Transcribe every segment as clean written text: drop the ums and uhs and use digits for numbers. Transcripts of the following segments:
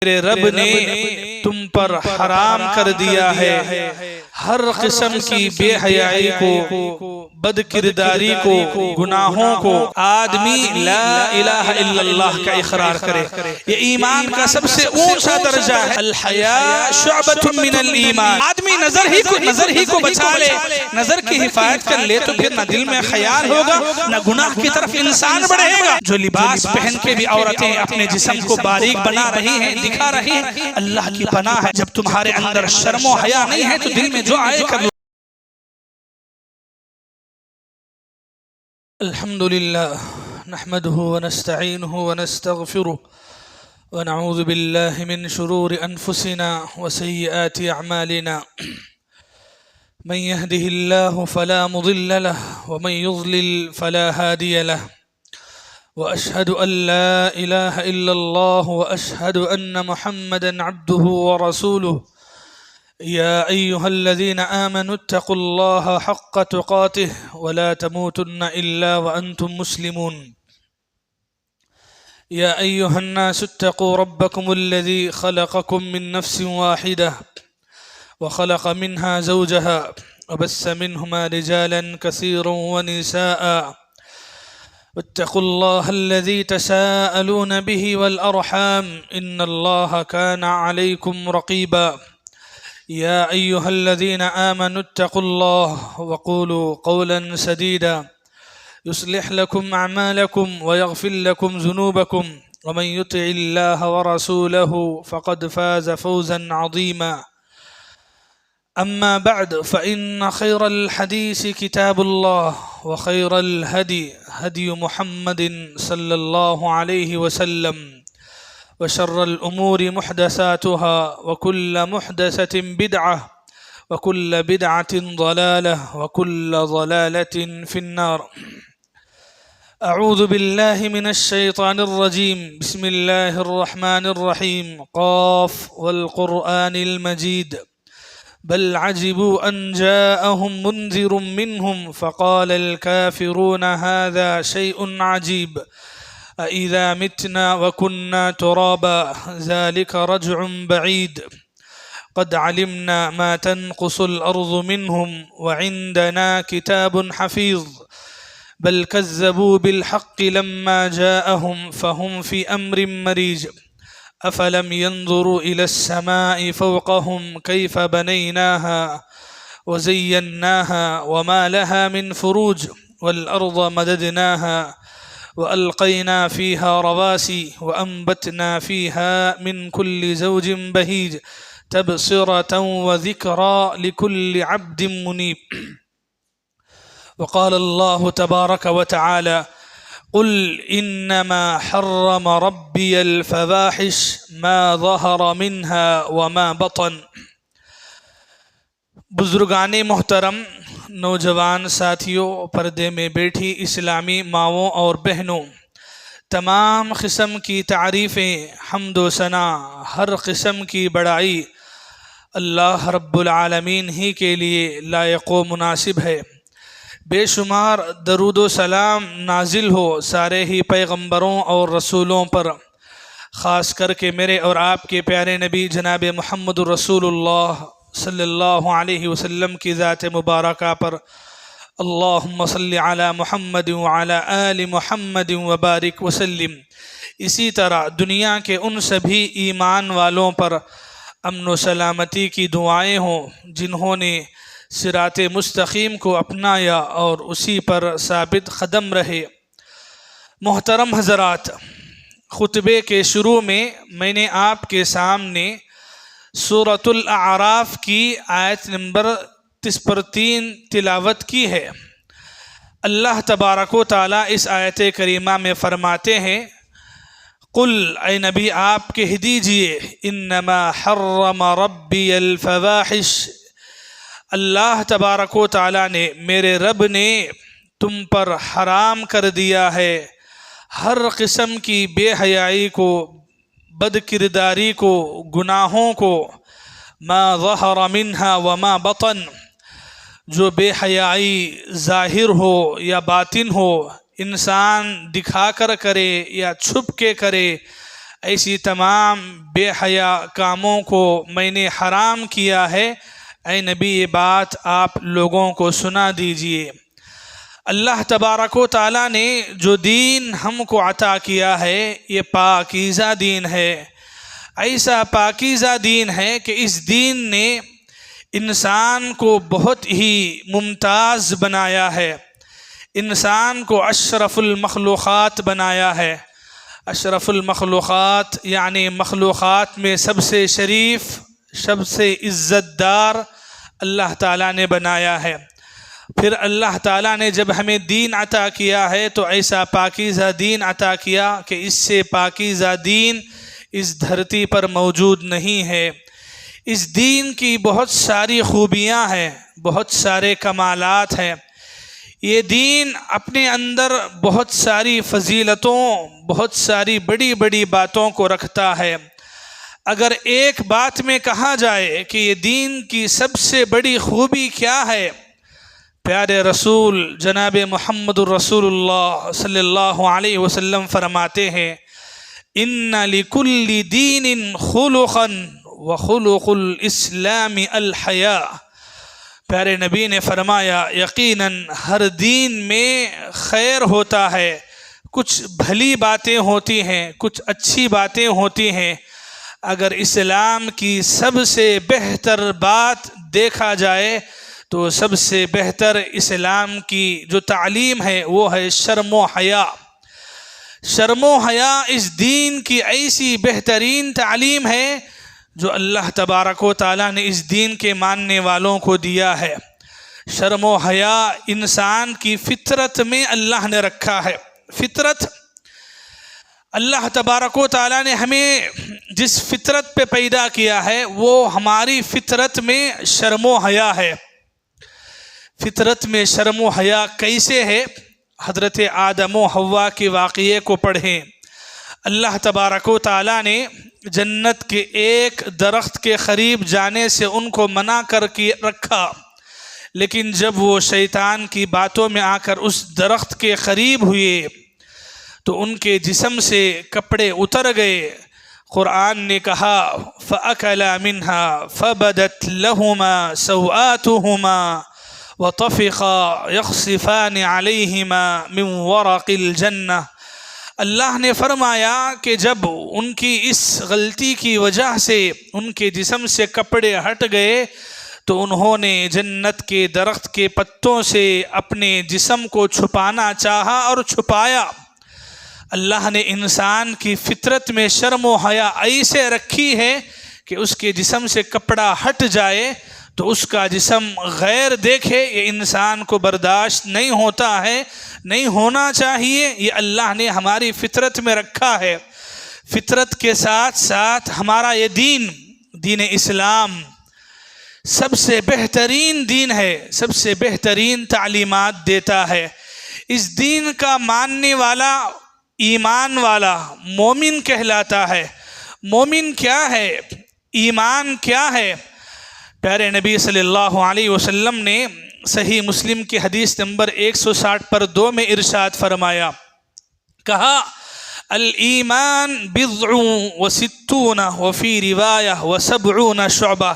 میرے رب نے تم پر حرام کر دیا ہے ہر قسم کی بے حیائی کو، بد کرداری کو، گناہوں کو۔ آدمی لا الہ الا اللہ کا اقرار کرے، یہ ایمان کا سب سے اونچا درجہ ہے۔ الحیاء شعبۃ من الایمان۔ آدمی نظر ہی کو بچا لے، نظر کی حفاظت کر لے تو پھر نہ دل میں خیال ہوگا، نہ گناہ کی طرف انسان بڑھے گا۔ جو لباس پہن کے بھی عورتیں اپنے جسم کو باریک بنا رہی ہیں، دکھا رہی ہیں، اللہ کی پناہ ہے جب تمہارے اندر شرم و حیا نہیں ہے تو دل میں جو آئے کر لو۔ الحمدللہ نحمده ونستعینه ونستغفره ونعوذ بالله من شرور انفسنا وسيئات اعمالنا، من يهده الله فلا مضل له ومن يضلل فلا هادي له، واشهد ان لا اله الا الله واشهد ان محمدا عبده ورسوله۔ يا أيها الذين آمنوا اتقوا الله حق تقاته ولا تموتن إلا وأنتم مسلمون۔ يا أيها الناس اتقوا ربكم الذي خلقكم من نفس واحدة وخلق منها زوجها وبث منهما رجالا كثيرا ونساء، واتقوا الله الذي تساءلون به والأرحام إن الله كان عليكم رقيبا۔ يا أيها الذين آمنوا اتقوا الله وقولوا قولا سديدا يصلح لكم أعمالكم ويغفر لكم ذنوبكم، ومن يطع الله ورسوله فقد فاز فوزا عظيما۔ أما بعد فإن خير الحديث كتاب الله، وخير الهدي هدي محمد صلى الله عليه وسلم، وشر الأمور محدثاتها، وكل محدثة بدعة، وكل بدعة ضلالة، وكل ضلالة في النار۔ أعوذ بالله من الشيطان الرجيم، بسم الله الرحمن الرحيم۔ قاف والقرآن المجيد، بل عجبوا أن جاءهم منذر منهم فقال الكافرون هذا شيء عجيب، أإذا متنا وكنا ترابا ذلك رجع بعيد، قد علمنا ما تنقص الأرض منهم وعندنا كتاب حفيظ، بل كذبوا بالحق لما جاءهم فهم في أمر مريج، أفلم ينظروا إلى السماء فوقهم كيف بنيناها وزيناها وما لها من فروج، والأرض مددناها وألقينا فيها رواسي وأنبتنا فيها من كل زوج بهيج، تبصرة وذكرى لكل عبد منيب۔ وقال الله تبارك وتعالى: قل إنما حرم ربي الفواحش ما ظهر منها وما بطن۔ بزرگان محترم، نوجوان ساتھیوں، پردے میں بیٹھی اسلامی ماؤں اور بہنوں، تمام قسم کی تعریفیں، حمد و ثنا، ہر قسم کی بڑائی اللہ رب العالمین ہی کے لیے لائق و مناسب ہے۔ بے شمار درود و سلام نازل ہو سارے ہی پیغمبروں اور رسولوں پر، خاص کر کے میرے اور آپ کے پیارے نبی جناب محمد رسول اللہ صلی اللہ علیہ وسلم کی ذات مبارکہ پر۔ اللہم صلی علی محمد وعلی آل محمد وبارک وسلم۔ اسی طرح دنیا کے ان سبھی ایمان والوں پر امن و سلامتی کی دعائیں ہوں جنہوں نے صراط مستقیم کو اپنایا اور اسی پر ثابت قدم رہے۔ محترم حضرات، خطبے کے شروع میں نے آپ کے سامنے سورۃ الاعراف کی آیت نمبر 3 تلاوت کی ہے۔ اللہ تبارک و تعالیٰ اس آیت کریمہ میں فرماتے ہیں: قل، اے نبی آپ کہہ دیجئے، انما حرم ربی الفواحش، اللہ تبارک و تعالیٰ نے، میرے رب نے تم پر حرام کر دیا ہے ہر قسم کی بے حیائی کو، بد کرداری کو، گناہوں کو، ما ظہر منہا وما بطن، جو بے حیائی ظاہر ہو یا باطن ہو، انسان دکھا کر کرے یا چھپ کے کرے، ایسی تمام بے حیا کاموں کو میں نے حرام کیا ہے، اے نبی یہ بات آپ لوگوں کو سنا دیجئے۔ اللہ تبارک و تعالیٰ نے جو دین ہم کو عطا کیا ہے یہ پاکیزہ دین ہے، ایسا پاکیزہ دین ہے کہ اس دین نے انسان کو بہت ہی ممتاز بنایا ہے، انسان کو اشرف المخلوقات بنایا ہے۔ اشرف المخلوقات یعنی مخلوقات میں سب سے شریف، سب سے عزت دار اللہ تعالیٰ نے بنایا ہے۔ پھر اللہ تعالیٰ نے جب ہمیں دین عطا کیا ہے تو ایسا پاکیزہ دین عطا کیا کہ اس سے پاکیزہ دین اس دھرتی پر موجود نہیں ہے۔ اس دین کی بہت ساری خوبیاں ہیں، بہت سارے کمالات ہیں۔ یہ دین اپنے اندر بہت ساری فضیلتوں، بہت ساری بڑی بڑی باتوں کو رکھتا ہے۔ اگر ایک بات میں کہا جائے کہ یہ دین کی سب سے بڑی خوبی کیا ہے، پیارے رسول جناب محمد الرسول اللہ صلی اللہ علیہ وسلم فرماتے ہیں، ان لکل دین خلقا وخلق الاسلام الحیاء۔ پیارے نبی نے فرمایا یقیناً ہر دین میں خیر ہوتا ہے، کچھ بھلی باتیں ہوتی ہیں، کچھ اچھی باتیں ہوتی ہیں۔ اگر اسلام کی سب سے بہتر بات دیکھا جائے تو سب سے بہتر اسلام کی جو تعلیم ہے وہ ہے شرم و حیا۔ شرم و حیا اس دین کی ایسی بہترین تعلیم ہے جو اللہ تبارک و تعالیٰ نے اس دین کے ماننے والوں کو دیا ہے۔ شرم و حیا انسان کی فطرت میں اللہ نے رکھا ہے۔ فطرت، اللہ تبارک و تعالیٰ نے ہمیں جس فطرت پہ پیدا کیا ہے وہ ہماری فطرت میں شرم و حیا ہے۔ فطرت میں شرم و حیا کیسے ہے؟ حضرت آدم و حوا کے واقعے کو پڑھیں۔ اللہ تبارک و تعالیٰ نے جنت کے ایک درخت کے قریب جانے سے ان کو منع کر کے رکھا، لیکن جب وہ شیطان کی باتوں میں آ کر اس درخت کے قریب ہوئے تو ان کے جسم سے کپڑے اتر گئے۔ قرآن نے کہا فَأَكَلَا مِنْهَا فَبَدَتْ لَهُمَا سَوْآتُهُمَا وَطَفِقَا يَخْصِفَانِ عَلَيْهِمَا مِنْ وَرَقِ الْجَنَّةِ۔ اللہ نے فرمایا کہ جب ان کی اس غلطی کی وجہ سے ان کے جسم سے کپڑے ہٹ گئے تو انہوں نے جنت کے درخت کے پتوں سے اپنے جسم کو چھپانا چاہا اور چھپایا۔ اللہ نے انسان کی فطرت میں شرم و حیا ایسے رکھی ہے کہ اس کے جسم سے کپڑا ہٹ جائے تو اس کا جسم غیر دیکھے، یہ انسان کو برداشت نہیں ہوتا ہے، نہیں ہونا چاہیے۔ یہ اللہ نے ہماری فطرت میں رکھا ہے۔ فطرت کے ساتھ ساتھ ہمارا یہ دین اسلام سب سے بہترین دین ہے، سب سے بہترین تعلیمات دیتا ہے۔ اس دین کا ماننے والا ایمان والا مومن کہلاتا ہے۔ مومن کیا ہے؟ ایمان کیا ہے؟ پیارے نبی صلی اللہ علیہ وسلم نے صحیح مسلم کی حدیث نمبر 160 پر 2 میں ارشاد فرمایا، کہا الایمان بضع وستون وفی روایہ وسبعون شعبہ۔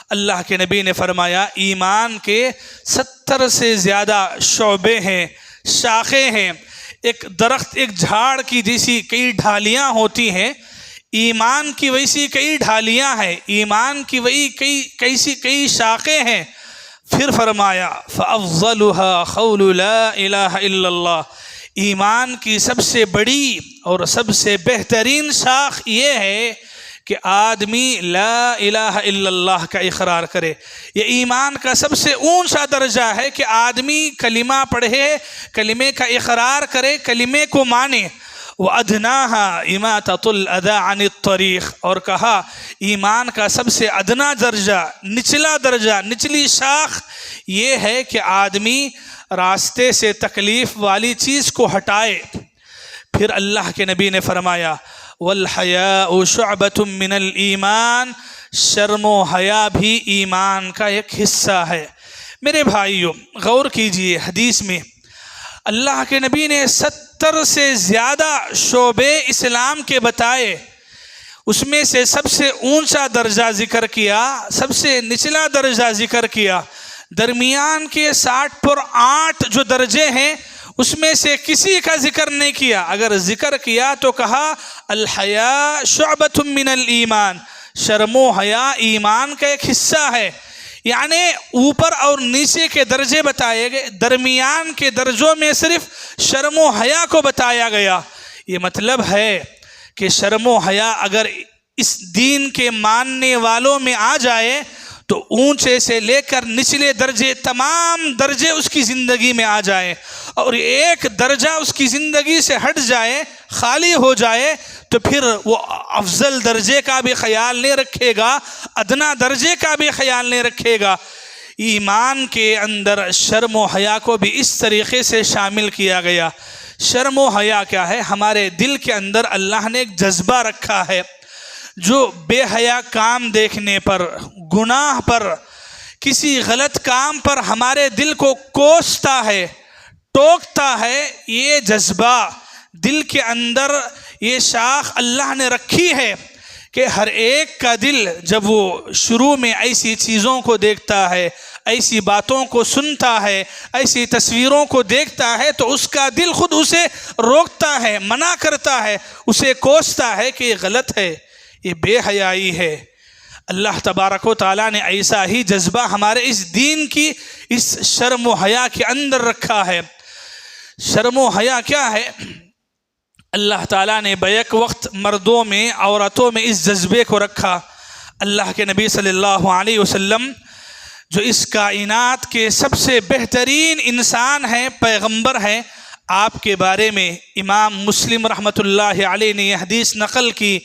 اللہ کے نبی نے فرمایا ایمان کے 70 سے زیادہ شعبے ہیں، شاخیں ہیں۔ ایک درخت، ایک جھاڑ کی جیسی کئی ڈھالیاں ہوتی ہیں، ایمان کی ویسی کئی ڈھالیاں ہیں، ایمان کی وہی کئی شاخیں ہیں۔ پھر فرمایا فَأَفْضَلُهَا قَوْلُ لَا إِلَهَ إِلَّا اللَّهِ۔ ایمان کی سب سے بڑی اور سب سے بہترین شاخ یہ ہے کہ آدمی لا الہ الا اللہ کا اقرار کرے۔ یہ ایمان کا سب سے اونچا درجہ ہے کہ آدمی کلمہ پڑھے، کلمے کا اقرار کرے، کلمے کو مانے۔ وَأَدْنَاهَا إِمَاتَةُ الْأَذَى عَنِ الطَّرِيقِ، اور کہا ایمان کا سب سے ادنا درجہ، نچلا درجہ، نچلی شاخ یہ ہے کہ آدمی راستے سے تکلیف والی چیز کو ہٹائے۔ پھر اللہ کے نبی نے فرمایا وَالْحَيَاءُ شُعْبَةٌ مِّنَ الْإِيمَانِ، شرم و حیا بھی ایمان کا ایک حصہ ہے۔ میرے بھائیوں غور کیجئے، حدیث میں اللہ کے نبی نے 70 سے زیادہ شعبے اسلام کے بتائے اس میں سے سب سے اونچا درجہ ذکر کیا، سب سے نچلا درجہ ذکر کیا، درمیان کے 60 پر 8 جو درجے ہیں اس میں سے کسی کا ذکر نہیں کیا۔ اگر ذکر کیا تو کہا الحیاء شعبۃ من الایمان، شرم و حیا ایمان کا ایک حصہ ہے۔ یعنی اوپر اور نیچے کے درجے بتائے گئے، درمیان کے درجوں میں صرف شرم و حیا کو بتایا گیا۔ یہ مطلب ہے کہ شرم و حیا اگر اس دین کے ماننے والوں میں آ جائے تو اونچے سے لے کر نچلے درجے تمام درجے اس کی زندگی میں آ جائیں، اور ایک درجہ اس کی زندگی سے ہٹ جائے، خالی ہو جائے، تو پھر وہ افضل درجے کا بھی خیال نہیں رکھے گا، ادنا درجے کا بھی خیال نہیں رکھے گا۔ ایمان کے اندر شرم و حیا کو بھی اس طریقے سے شامل کیا گیا۔ شرم و حیا کیا ہے؟ ہمارے دل کے اندر اللہ نے ایک جذبہ رکھا ہے جو بے حیا کام دیکھنے پر، گناہ پر، کسی غلط کام پر ہمارے دل کو کوستا ہے، ٹوکتا ہے۔ یہ جذبہ دل کے اندر، یہ شاخ اللہ نے رکھی ہے کہ ہر ایک کا دل جب وہ شروع میں ایسی چیزوں کو دیکھتا ہے، ایسی باتوں کو سنتا ہے، ایسی تصویروں کو دیکھتا ہے، تو اس کا دل خود اسے روکتا ہے، منع کرتا ہے، اسے کوستا ہے کہ یہ غلط ہے، یہ بے حیائی ہے۔ اللہ تبارک و تعالیٰ نے ایسا ہی جذبہ ہمارے اس دین کی اس شرم و حیا کے اندر رکھا ہے۔ شرم و حیا کیا ہے؟ اللہ تعالیٰ نے بیک وقت مردوں میں، عورتوں میں اس جذبے کو رکھا۔ اللہ کے نبی صلی اللہ علیہ وسلم جو اس کائنات کے سب سے بہترین انسان ہیں، پیغمبر ہیں، آپ کے بارے میں امام مسلم رحمۃ اللہ علیہ نے یہ حدیث نقل کی،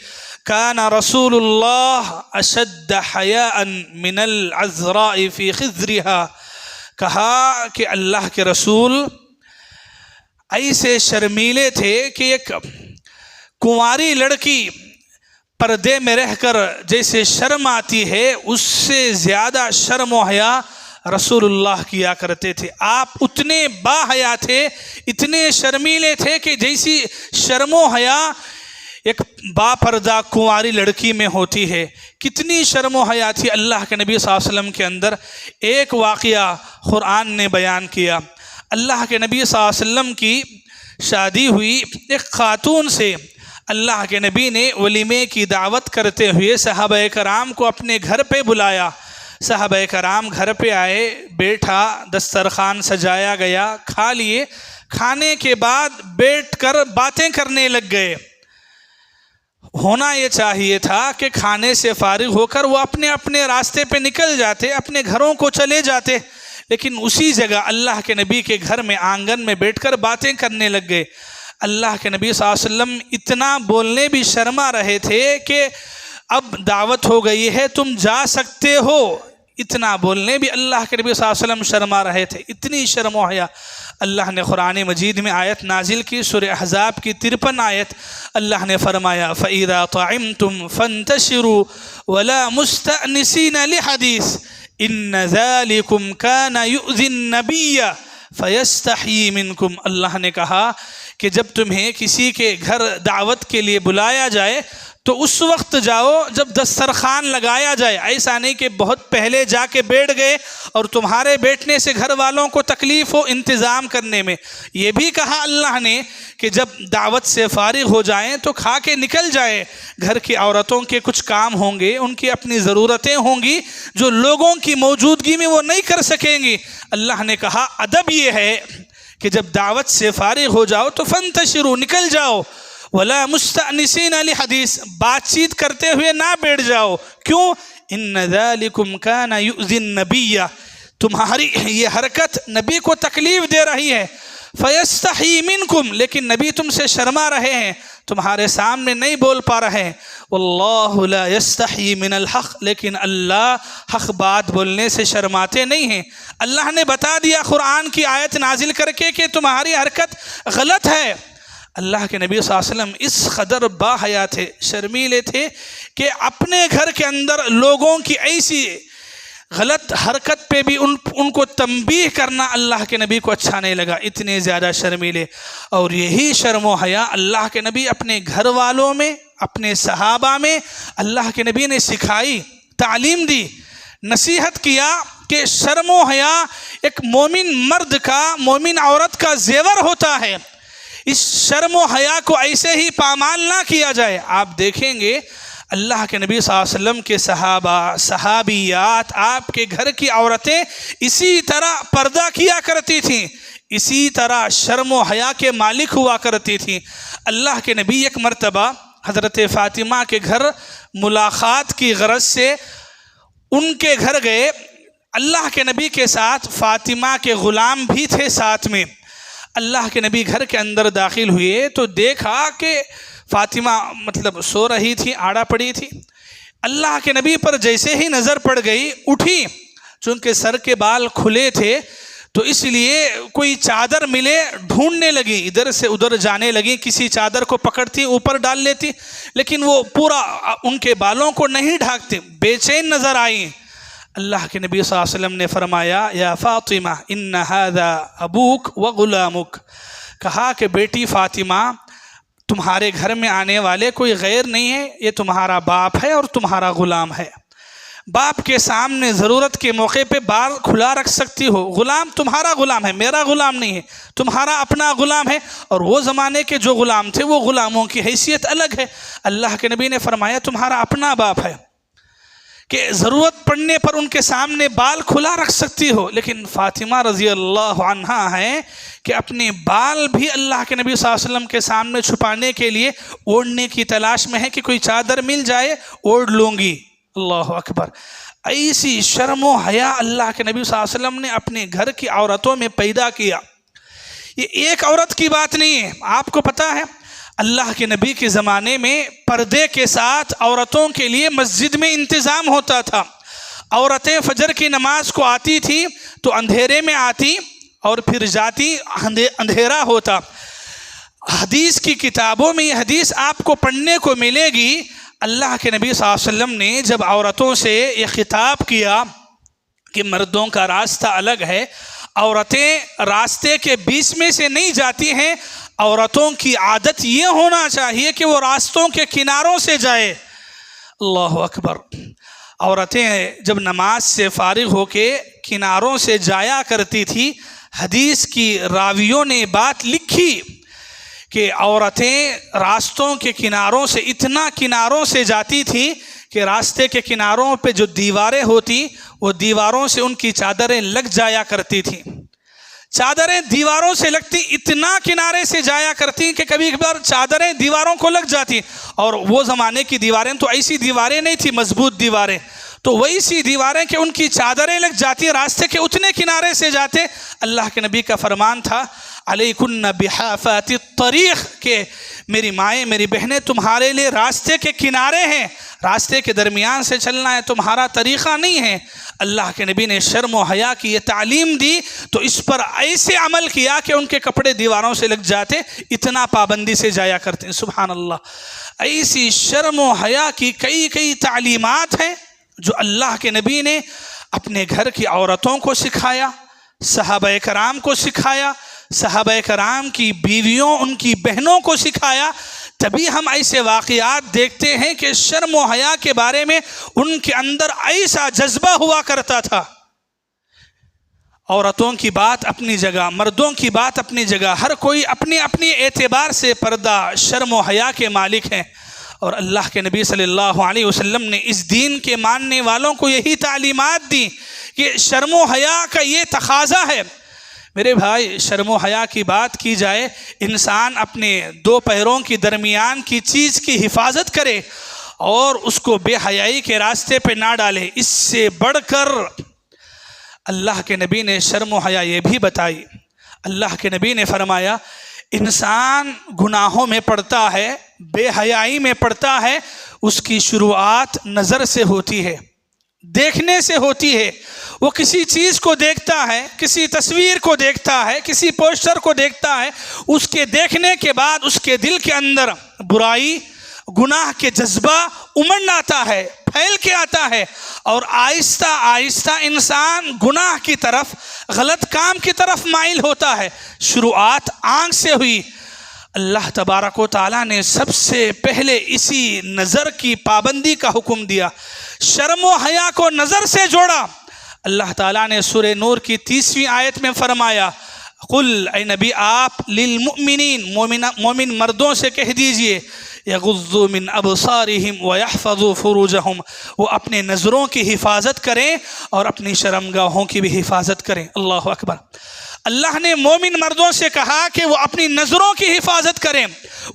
کان رسول اللہ اشد حیاء من العذراء فی خضرها، کہا کہ اللہ کے رسول ایسے شرمیلے تھے کہ ایک کنواری لڑکی پردے میں رہ کر جیسے شرم آتی ہے، اس سے زیادہ شرم و حیا رسول اللہ کیا کرتے تھے۔ آپ اتنے با حیا تھے، اتنے شرمیلے تھے کہ جیسی شرم و حیا ایک با پردہ کنواری لڑکی میں ہوتی ہے، کتنی شرم و حیا تھی اللہ کے نبی صلی اللہ علیہ وسلم کے اندر۔ ایک واقعہ قرآن نے بیان کیا، اللہ کے نبی صلی اللہ علیہ وسلم کی شادی ہوئی ایک خاتون سے، اللہ کے نبی نے ولیمے کی دعوت کرتے ہوئے صحابہ کرام کو اپنے گھر پہ بلایا۔ صحابہ کرام گھر پہ آئے، بیٹھا، دسترخوان سجایا گیا، کھا لیے، کھانے کے بعد بیٹھ کر باتیں کرنے لگ گئے۔ ہونا یہ چاہیے تھا کہ کھانے سے فارغ ہو کر وہ اپنے اپنے راستے پہ نکل جاتے، اپنے گھروں کو چلے جاتے، لیکن اسی جگہ اللہ کے نبی کے گھر میں آنگن میں بیٹھ کر باتیں کرنے لگ گئے۔ اللہ کے نبی صلی اللہ علیہ وسلم اتنا بولنے بھی شرما رہے تھے کہ اب دعوت ہو گئی ہے، تم جا سکتے ہو، اتنا بولنے بھی اللہ کے نبی صلی اللہ علیہ وسلم شرما رہے تھے، اتنی شرم و حیا۔ اللہ نے قرآن مجید میں آیت نازل کی، سورہ احزاب کی 53 آیت، اللہ نے فرمایا فَإِذَا طَعِمْتُمْ فَانْتَشِرُوا وَلَا مُسْتَأْنِسِينَ لِحَدِيثٍ إِنَّ ذَلِكُمْ كَانَ يُؤْذِي النَّبِيَّ فَيَسْتَحْيِي مِنْكُمْ۔ اللہ نے کہا کہ جب تمہیں کسی کے گھر دعوت کے لیے بلایا جائے تو اس وقت جاؤ جب دسترخوان لگایا جائے، ایسا نہیں کہ بہت پہلے جا کے بیٹھ گئے اور تمہارے بیٹھنے سے گھر والوں کو تکلیف ہو انتظام کرنے میں۔ یہ بھی کہا اللہ نے کہ جب دعوت سے فارغ ہو جائیں تو کھا کے نکل جائیں، گھر کی عورتوں کے کچھ کام ہوں گے، ان کی اپنی ضرورتیں ہوں گی جو لوگوں کی موجودگی میں وہ نہیں کر سکیں گی۔ اللہ نے کہا ادب یہ ہے کہ جب دعوت سے فارغ ہو جاؤ تو فانتشروا، نکل جاؤ، ولا مستأنسین لحدیث، بات چیت کرتے ہوئے نہ بیٹھ جاؤ۔ کیوں؟ ان ذالکم کان یؤذی النبی، تمہاری یہ حرکت نبی کو تکلیف دے رہی ہے۔ فیستحی منکم، لیکن نبی تم سے شرما رہے ہیں، تمہارے سامنے نہیں بول پا رہے ہیں۔ واللہ لا یستحی من الحق، لیکن اللہ حق بات بولنے سے شرماتے نہیں ہیں۔ اللہ نے بتا دیا قرآن کی آیت نازل کر کے کہ تمہاری حرکت غلط ہے۔ اللہ کے نبی صلی اللہ علیہ وسلم اس قدر با حیا تھے، شرمیلے تھے کہ اپنے گھر کے اندر لوگوں کی ایسی غلط حرکت پہ بھی ان کو تنبیہ کرنا اللہ کے نبی کو اچھا نہیں لگا، اتنے زیادہ شرمیلے۔ اور یہی شرم و حیا اللہ کے نبی اپنے گھر والوں میں، اپنے صحابہ میں اللہ کے نبی نے سکھائی، تعلیم دی، نصیحت کیا کہ شرم و حیا ایک مومن مرد کا، مومن عورت کا زیور ہوتا ہے۔ اس شرم و حیا کو ایسے ہی پامال نہ کیا جائے۔ آپ دیکھیں گے اللہ کے نبی صلی اللہ علیہ وسلم کے صحابہ، صحابیات، آپ کے گھر کی عورتیں اسی طرح پردہ کیا کرتی تھیں، اسی طرح شرم و حیا کے مالک ہوا کرتی تھیں۔ اللہ کے نبی ایک مرتبہ حضرت فاطمہ کے گھر ملاقات کی غرض سے ان کے گھر گئے۔ اللہ کے نبی کے ساتھ فاطمہ کے غلام بھی تھے ساتھ میں۔ اللہ کے نبی گھر کے اندر داخل ہوئے تو دیکھا کہ فاطمہ سو رہی تھی، آڑا پڑی تھی۔ اللہ کے نبی پر جیسے ہی نظر پڑ گئی، اٹھی، چونکہ سر کے بال کھلے تھے تو اس لیے کوئی چادر ملے ڈھونڈنے لگی، ادھر سے ادھر جانے لگی، کسی چادر کو پکڑتی اوپر ڈال لیتی، لیکن وہ پورا ان کے بالوں کو نہیں ڈھانکتی، بے چین نظر آئیں۔ اللہ کے نبی صلی اللہ علیہ وسلم نے فرمایا یا فاطمہ ان ھذا ابوک وغلامک، کہا کہ بیٹی فاطمہ تمہارے گھر میں آنے والے کوئی غیر نہیں ہے، یہ تمہارا باپ ہے اور تمہارا غلام ہے۔ باپ کے سامنے ضرورت کے موقع پہ بال کھلا رکھ سکتی ہو، غلام تمہارا غلام ہے، میرا غلام نہیں ہے، تمہارا اپنا غلام ہے۔ اور وہ زمانے کے جو غلام تھے وہ غلاموں کی حیثیت الگ ہے۔ اللہ کے نبی نے فرمایا تمہارا اپنا باپ ہے کہ ضرورت پڑنے پر ان کے سامنے بال کھلا رکھ سکتی ہو، لیکن فاطمہ رضی اللہ عنہا ہے کہ اپنے بال بھی اللہ کے نبی صلی اللہ علیہ وسلم کے سامنے چھپانے کے لیے اوڑھنے کی تلاش میں ہے کہ کوئی چادر مل جائے اوڑھ لوں گی۔ اللہ اکبر، ایسی شرم و حیا اللہ کے نبی صلی اللہ علیہ وسلم نے اپنے گھر کی عورتوں میں پیدا کیا۔ یہ ایک عورت کی بات نہیں ہے، آپ کو پتہ ہے اللہ کے نبی کے زمانے میں پردے کے ساتھ عورتوں کے لیے مسجد میں انتظام ہوتا تھا۔ عورتیں فجر کی نماز کو آتی تھی تو اندھیرے میں آتی اور پھر جاتی، اندھیرا ہوتا۔ حدیث کی کتابوں میں یہ حدیث آپ کو پڑھنے کو ملے گی۔ اللہ کے نبی صلی اللہ علیہ وسلم نے جب عورتوں سے یہ خطاب کیا کہ مردوں کا راستہ الگ ہے، عورتیں راستے کے بیچ میں سے نہیں جاتی ہیں، عورتوں کی عادت یہ ہونا چاہیے کہ وہ راستوں کے کناروں سے جائے۔ اللہ اکبر، عورتیں جب نماز سے فارغ ہو کے کناروں سے جایا کرتی تھی۔ حدیث کی راویوں نے بات لکھی کہ عورتیں راستوں کے کناروں سے اتنا کناروں سے جاتی تھی کہ راستے کے کناروں پہ جو دیواریں ہوتی وہ دیواروں سے ان کی چادریں لگ جایا کرتی تھیں۔ چادریں دیواروں سے لگتی، اتنا کنارے سے جایا کرتی کہ کبھی کبھار چادریں دیواروں کو لگ جاتی۔ اور وہ زمانے کی دیواریں تو ایسی دیواریں نہیں تھی، مضبوط دیواریں، تو وہی سی دیواریں کہ ان کی چادریں لگ جاتی، راستے کے اتنے کنارے سے جاتے۔ اللہ کے نبی کا فرمان تھا علیکن بحافات الطریق، کہ میری مائیں، میری بہنیں تمہارے لیے راستے کے کنارے ہیں، راستے کے درمیان سے چلنا ہے، تمہارا طریقہ نہیں ہے۔ اللہ کے نبی نے شرم و حیا کی یہ تعلیم دی تو اس پر ایسے عمل کیا کہ ان کے کپڑے دیواروں سے لگ جاتے، اتنا پابندی سے جایا کرتے ہیں۔ سبحان اللہ، ایسی شرم و حیا کی کئی تعلیمات ہیں جو اللہ کے نبی نے اپنے گھر کی عورتوں کو سکھایا، صحابہ کرام کو سکھایا، صحابہ کرام کی بیویوں، ان کی بہنوں کو سکھایا۔ تبھی ہم ایسے واقعات دیکھتے ہیں کہ شرم و حیا کے بارے میں ان کے اندر ایسا جذبہ ہوا کرتا تھا۔ عورتوں کی بات اپنی جگہ، مردوں کی بات اپنی جگہ، ہر کوئی اپنی اپنی اعتبار سے پردہ، شرم و حیا کے مالک ہیں۔ اور اللہ کے نبی صلی اللہ علیہ وسلم نے اس دین کے ماننے والوں کو یہی تعلیمات دی کہ شرم و حیا کا یہ تقاضا ہے۔ میرے بھائی، شرم و حیا کی بات کی جائے، انسان اپنے دو پیروں کی درمیان کی چیز کی حفاظت کرے اور اس کو بے حیائی کے راستے پہ نہ ڈالے، اس سے بڑھ کر اللہ کے نبی نے شرم و حیا یہ بھی بتائی۔ اللہ کے نبی نے فرمایا انسان گناہوں میں پڑتا ہے، بے حیائی میں پڑتا ہے، اس کی شروعات نظر سے ہوتی ہے، دیکھنے سے ہوتی ہے۔ وہ کسی چیز کو دیکھتا ہے، کسی تصویر کو دیکھتا ہے، کسی پوسٹر کو دیکھتا ہے، اس کے دیکھنے کے بعد اس کے دل کے اندر برائی، گناہ کے جذبہ امنڈ آتا ہے، پھیل کے آتا ہے اور آہستہ آہستہ انسان گناہ کی طرف، غلط کام کی طرف مائل ہوتا ہے۔ شروعات آنکھ سے ہوئی۔ اللہ تبارک و تعالیٰ نے سب سے پہلے اسی نظر کی پابندی کا حکم دیا، شرم و حیا کو نظر سے جوڑا۔ اللہ تعالیٰ نے سورہ نور کی 30ویں آیت میں فرمایا، قل اے نبی آپ للمؤمنین، مومن مردوں سے کہہ دیجئے، یغضوا من ابصارہم ویحفظوا فروجہم، وہ اپنے نظروں کی حفاظت کریں اور اپنی شرمگاہوں کی بھی حفاظت کریں۔ اللہ اکبر۔ اللہ نے مومن مردوں سے کہا کہ وہ اپنی نظروں کی حفاظت کریں،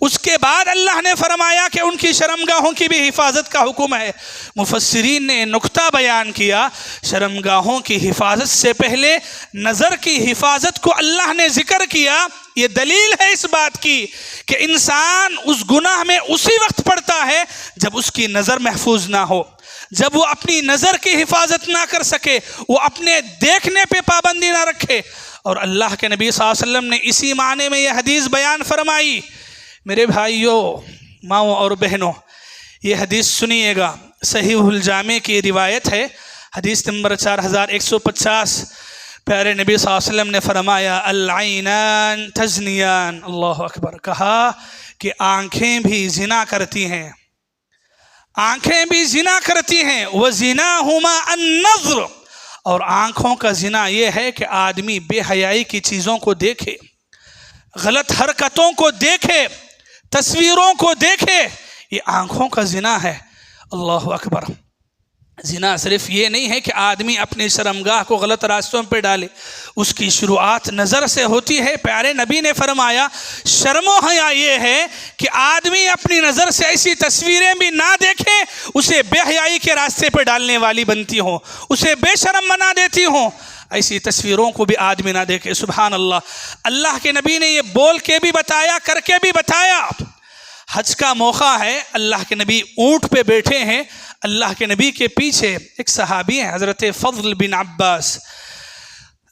اس کے بعد اللہ نے فرمایا کہ ان کی شرمگاہوں کی بھی حفاظت کا حکم ہے۔ مفسرین نے نکتہ بیان کیا، شرمگاہوں کی حفاظت سے پہلے نظر کی حفاظت کو اللہ نے ذکر کیا۔ یہ دلیل ہے اس بات کی کہ انسان اس گناہ میں اسی وقت پڑتا ہے جب اس کی نظر محفوظ نہ ہو، جب وہ اپنی نظر کی حفاظت نہ کر سکے، وہ اپنے دیکھنے پہ پابندی نہ رکھے۔ اور اللہ کے نبی صلی اللہ علیہ وسلم نے اسی معنی میں یہ حدیث بیان فرمائی۔ میرے بھائیوں، ماؤں اور بہنوں، یہ حدیث سنیے گا، صحیح الجامع کی روایت ہے، حدیث نمبر 4150۔ پیارے نبی صلی اللہ علیہ وسلم نے فرمایا، العینان تزنیان، اللہ اکبر، کہا کہ آنکھیں بھی زنا کرتی ہیں، آنکھیں بھی زنا کرتی ہیں، وَزِنَاهُمَا النَّظْرُ، اور آنکھوں کا زنا یہ ہے کہ آدمی بے حیائی کی چیزوں کو دیکھے، غلط حرکتوں کو دیکھے، تصویروں کو دیکھے، یہ آنکھوں کا زنا ہے۔ اللہ اکبر۔ زنا صرف یہ نہیں ہے کہ آدمی اپنی شرمگاہ کو غلط راستوں پہ ڈالے، اس کی شروعات نظر سے ہوتی ہے۔ پیارے نبی نے فرمایا، شرم و حیا یہ ہے کہ آدمی اپنی نظر سے ایسی تصویریں بھی نہ دیکھے اسے بے حیائی کے راستے پہ ڈالنے والی بنتی ہوں، اسے بے شرم بنا دیتی ہوں، ایسی تصویروں کو بھی آدمی نہ دیکھے۔ سبحان اللہ۔ اللہ کے نبی نے یہ بول کے بھی بتایا، کر کے بھی بتایا۔ حج کا موقع ہے، اللہ کے نبی اونٹ پہ بیٹھے ہیں، اللہ کے نبی کے پیچھے ایک صحابی ہیں حضرت فضل بن عباس،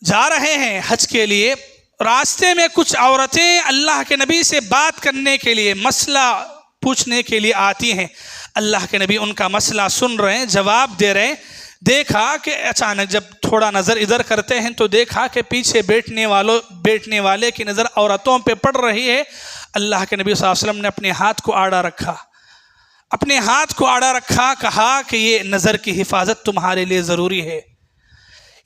جا رہے ہیں حج کے لیے۔ راستے میں کچھ عورتیں اللہ کے نبی سے بات کرنے کے لیے، مسئلہ پوچھنے کے لیے آتی ہیں۔ اللہ کے نبی ان کا مسئلہ سن رہے ہیں، جواب دے رہے ہیں۔ دیکھا کہ اچانک جب تھوڑا نظر ادھر کرتے ہیں تو دیکھا کہ پیچھے بیٹھنے والے کی نظر عورتوں پہ پڑ رہی ہے۔ اللہ کے نبی صلی اللہ علیہ وسلم نے اپنے ہاتھ کو آڑا رکھا، اپنے ہاتھ کو آڑا رکھا، کہا کہ یہ نظر کی حفاظت تمہارے لیے ضروری ہے،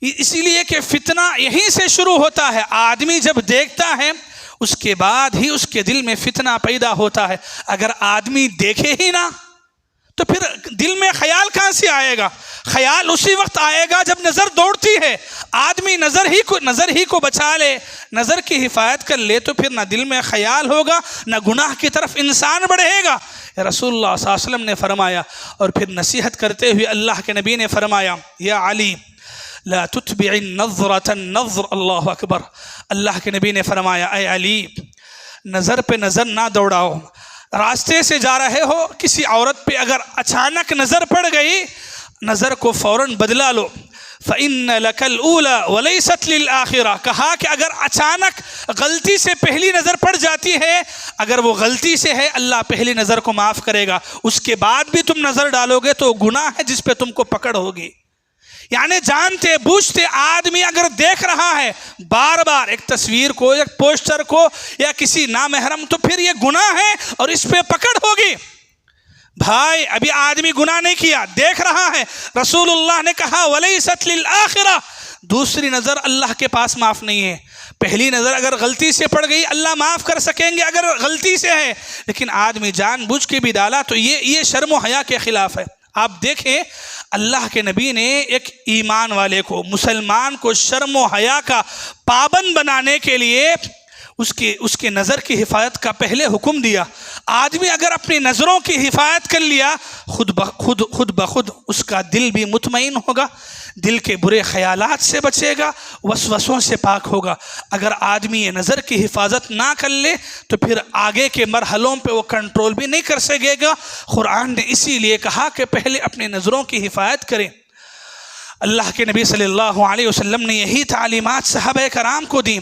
اسی لیے کہ فتنہ یہیں سے شروع ہوتا ہے۔ آدمی جب دیکھتا ہے اس کے بعد ہی اس کے دل میں فتنہ پیدا ہوتا ہے۔ اگر آدمی دیکھے ہی نہ تو پھر دل میں خیال کہاں سے آئے گا؟ خیال اسی وقت آئے گا جب نظر دوڑتی ہے۔ آدمی نظر ہی کو بچا لے، نظر کی حفاظت کر لے تو پھر نہ دل میں خیال ہوگا، نہ گناہ کی طرف انسان بڑھے گا۔ رسول اللہ صلی اللہ علیہ وسلم نے فرمایا، اور پھر نصیحت کرتے ہوئے اللہ کے نبی نے فرمایا، یا علی لا تتبع النظرة النظر، اللہ اکبر۔ اللہ کے نبی نے فرمایا، اے علی، نظر پہ نظر نہ دوڑاؤ۔ راستے سے جا رہے ہو، کسی عورت پہ اگر اچانک نظر پڑ گئی، نظر کو فوراً بدلا لو۔ فَإِنَّ لَكَ الْأُولَى وَلَيْسَتْ لِلْآخِرَةِ، کہا کہ اگر اچانک غلطی سے پہلی نظر پڑ جاتی ہے، اگر وہ غلطی سے ہے، اللہ پہلی نظر کو معاف کرے گا، اس کے بعد بھی تم نظر ڈالو گے تو گناہ ہے جس پہ تم کو پکڑ ہوگی۔ یعنی جانتے بوجھتے آدمی اگر دیکھ رہا ہے بار بار ایک تصویر کو، ایک پوسٹر کو یا کسی نامحرم، تو پھر یہ گناہ ہے اور اس پہ پکڑ ہوگی۔ بھائی ابھی آدمی گناہ نہیں کیا، دیکھ رہا ہے، رسول اللہ نے کہا وَلَيْسَتْ لِلْآخِرَةِ، دوسری نظر اللہ کے پاس معاف نہیں ہے۔ پہلی نظر اگر غلطی سے پڑ گئی اللہ معاف کر سکیں گے اگر غلطی سے ہے، لیکن آدمی جان بوجھ کے بھی ڈالا تو یہ شرم و حیا کے خلاف ہے۔ آپ دیکھیں اللہ کے نبی نے ایک ایمان والے کو، مسلمان کو شرم و حیا کا پابند بنانے کے لیے اس کے نظر کی حفاظت کا پہلے حکم دیا۔ آدمی اگر اپنی نظروں کی حفاظت کر لیا، خود بخود اس کا دل بھی مطمئن ہوگا، دل کے برے خیالات سے بچے گا، وسوسوں سے پاک ہوگا۔ اگر آدمی یہ نظر کی حفاظت نہ کر لے تو پھر آگے کے مرحلوں پہ وہ کنٹرول بھی نہیں کر سکے گا۔ قرآن نے اسی لیے کہا کہ پہلے اپنی نظروں کی حفاظت کریں۔ اللہ کے نبی صلی اللہ علیہ وسلم نے یہی تعلیمات صحابہ کرام کو دیں۔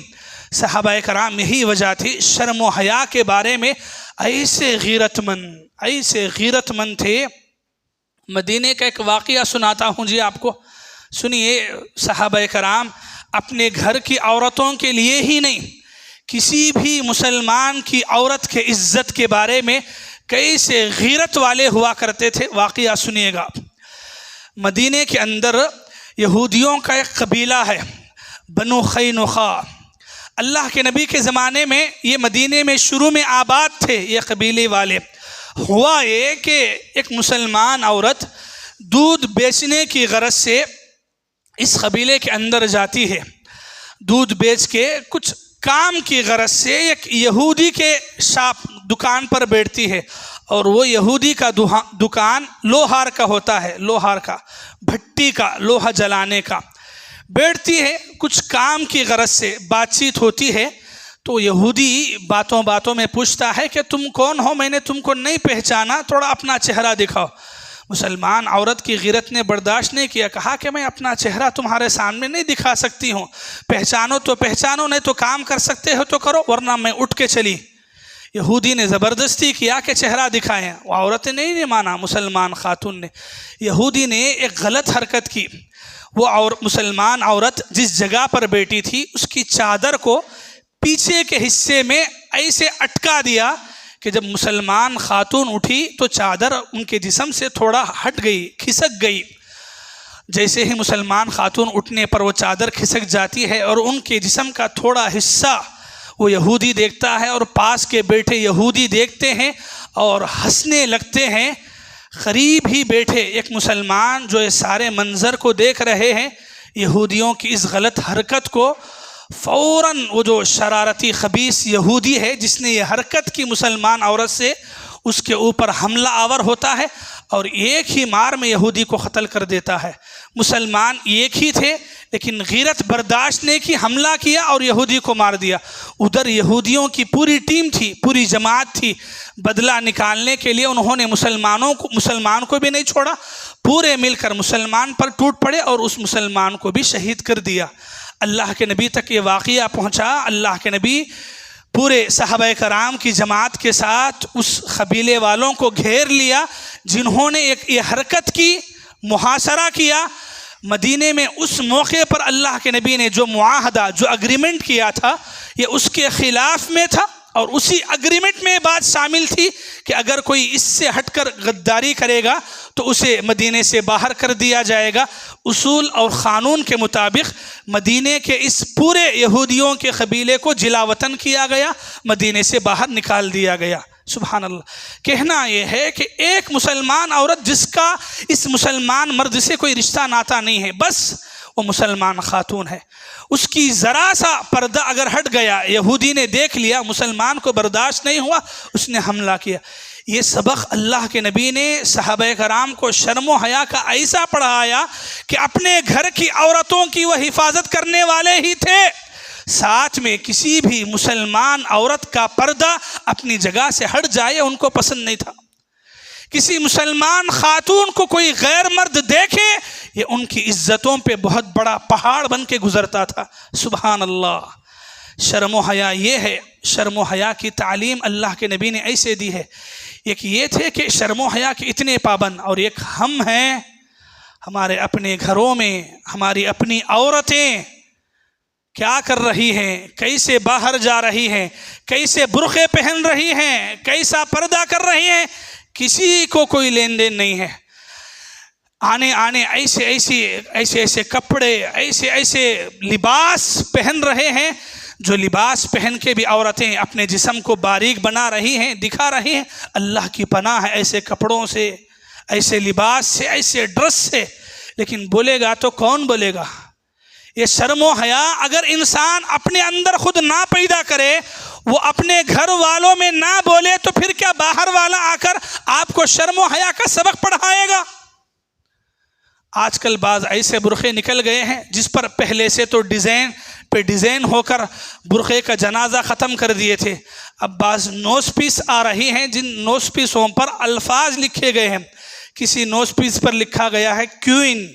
صحابہ کرام یہی وجہ تھی، شرم و حیا کے بارے میں ایسے غیرت مند تھے، مدینے کا ایک واقعہ سناتا ہوں جی آپ کو، سنیے۔ صحابہ کرام اپنے گھر کی عورتوں کے لیے ہی نہیں، کسی بھی مسلمان کی عورت کے عزت کے بارے میں کیسے غیرت والے ہوا کرتے تھے، واقعہ سنیے گا۔ مدینے کے اندر یہودیوں کا ایک قبیلہ ہے، بنو قینقاع۔ اللہ کے نبی کے زمانے میں یہ مدینے میں شروع میں آباد تھے یہ قبیلے والے۔ ہوا یہ کہ ایک مسلمان عورت دودھ بیچنے کی غرض سے اس قبیلے کے اندر جاتی ہے، دودھ بیچ کے کچھ کام کی غرض سے ایک یہودی کے دکان پر بیٹھتی ہے، اور وہ یہودی کا دکان لوہار کا ہوتا ہے، لوہار کا، بھٹی کا، لوہا جلانے کا۔ بیٹھتی ہے کچھ کام کی غرض سے، بات چیت ہوتی ہے، تو یہودی باتوں باتوں میں پوچھتا ہے کہ تم کون ہو، میں نے تم کو نہیں پہچانا، تھوڑا اپنا چہرہ دکھاؤ۔ مسلمان عورت کی غیرت نے برداشت نہیں کیا، کہا کہ میں اپنا چہرہ تمہارے سامنے نہیں دکھا سکتی ہوں، پہچانو تو پہچانو، نہیں تو کام کر سکتے ہو تو کرو، ورنہ میں اٹھ کے چلی۔ یہودی نے زبردستی کیا کہ چہرہ دکھائیں، وہ عورت نے نہیں مانا، مسلمان خاتون نے۔ یہودی نے ایک غلط حرکت کی، وہ مسلمان عورت جس جگہ پر بیٹھی تھی اس کی چادر کو پیچھے کے حصے میں ایسے اٹکا دیا کہ جب مسلمان خاتون اٹھی تو چادر ان کے جسم سے تھوڑا ہٹ گئی، کھسک گئی۔ جیسے ہی مسلمان خاتون اٹھنے پر وہ چادر کھسک جاتی ہے اور ان کے جسم کا تھوڑا حصہ وہ یہودی دیکھتا ہے، اور پاس کے بیٹھے یہودی دیکھتے ہیں اور ہنسنے لگتے ہیں۔ قریب ہی بیٹھے ایک مسلمان جو اس سارے منظر کو دیکھ رہے ہیں، یہودیوں کی اس غلط حرکت کو، فوراً وہ جو شرارتی خبیث یہودی ہے جس نے یہ حرکت کی مسلمان عورت سے، اس کے اوپر حملہ آور ہوتا ہے اور ایک ہی مار میں یہودی کو قتل کر دیتا ہے۔ مسلمان ایک ہی تھے لیکن غیرت برداشت نے کی، حملہ کیا اور یہودی کو مار دیا۔ ادھر یہودیوں کی پوری ٹیم تھی، پوری جماعت تھی، بدلہ نکالنے کے لیے انہوں نے مسلمان کو بھی نہیں چھوڑا، پورے مل کر مسلمان پر ٹوٹ پڑے اور اس مسلمان کو بھی شہید کر دیا۔ اللہ کے نبی تک یہ واقعہ پہنچا، اللہ کے نبی پورے صحابہ کرام کی جماعت کے ساتھ اس قبیلے والوں کو گھیر لیا جنہوں نے یہ حرکت کی، محاصرہ کیا۔ مدینے میں اس موقع پر اللہ کے نبی نے جو معاہدہ، جو اگریمنٹ کیا تھا، یہ اس کے خلاف میں تھا، اور اسی اگریمنٹ میں بات شامل تھی کہ اگر کوئی اس سے ہٹ کر غداری کرے گا تو اسے مدینے سے باہر کر دیا جائے گا۔ اصول اور قانون کے مطابق مدینے کے اس پورے یہودیوں کے قبیلے کو جلا وطن کیا گیا، مدینے سے باہر نکال دیا گیا۔ سبحان اللہ۔ کہنا یہ ہے کہ ایک مسلمان عورت جس کا اس مسلمان مرد سے کوئی رشتہ ناتا نہیں ہے، بس وہ مسلمان خاتون ہے، اس کی ذرا سا پردہ اگر ہٹ گیا، یہودی نے دیکھ لیا، مسلمان کو برداشت نہیں ہوا، اس نے حملہ کیا۔ یہ سبق اللہ کے نبی نے صحابہ کرام کو شرم و حیا کا ایسا پڑھایا کہ اپنے گھر کی عورتوں کی وہ حفاظت کرنے والے ہی تھے، ساتھ میں کسی بھی مسلمان عورت کا پردہ اپنی جگہ سے ہٹ جائے ان کو پسند نہیں تھا۔ کسی مسلمان خاتون کو کوئی غیر مرد دیکھے، یہ ان کی عزتوں پہ بہت بڑا پہاڑ بن کے گزرتا تھا۔ سبحان اللہ۔ شرم و حیا یہ ہے، شرم و حیا کی تعلیم اللہ کے نبی نے ایسے دی ہے۔ ایک یہ تھے کہ شرم و حیا کے اتنے پابند، اور ایک ہم ہیں، ہمارے اپنے گھروں میں ہماری اپنی عورتیں کیا کر رہی ہیں، کیسے باہر جا رہی ہیں، کیسے برقعے پہن رہی ہیں، کیسا پردہ کر رہی ہیں، کسی کو کوئی لین دین نہیں ہے۔ آنے ایسے کپڑے، ایسے لباس پہن رہے ہیں، جو لباس پہن کے بھی عورتیں اپنے جسم کو باریک بنا رہی ہیں، دکھا رہی ہیں۔ اللہ کی پناہ ہے ایسے کپڑوں سے، ایسے لباس سے، ایسے ڈریس سے، لیکن بولے گا تو کون بولے گا؟ یہ شرم و حیا اگر انسان اپنے اندر خود نہ پیدا کرے، وہ اپنے گھر والوں میں نہ بولے، تو پھر کیا باہر والا آ کر آپ کو شرم و حیا کا سبق پڑھائے گا؟ آج کل بعض ایسے برقعے نکل گئے ہیں جس پر پہلے سے تو ڈیزائن پہ ڈیزائن ہو کر برقعے کا جنازہ ختم کر دیے تھے، اب بعض نوز پیس آ رہی ہیں جن نوز پیسوں پر الفاظ لکھے گئے ہیں۔ کسی نوز پیس پر لکھا گیا ہے کوئین،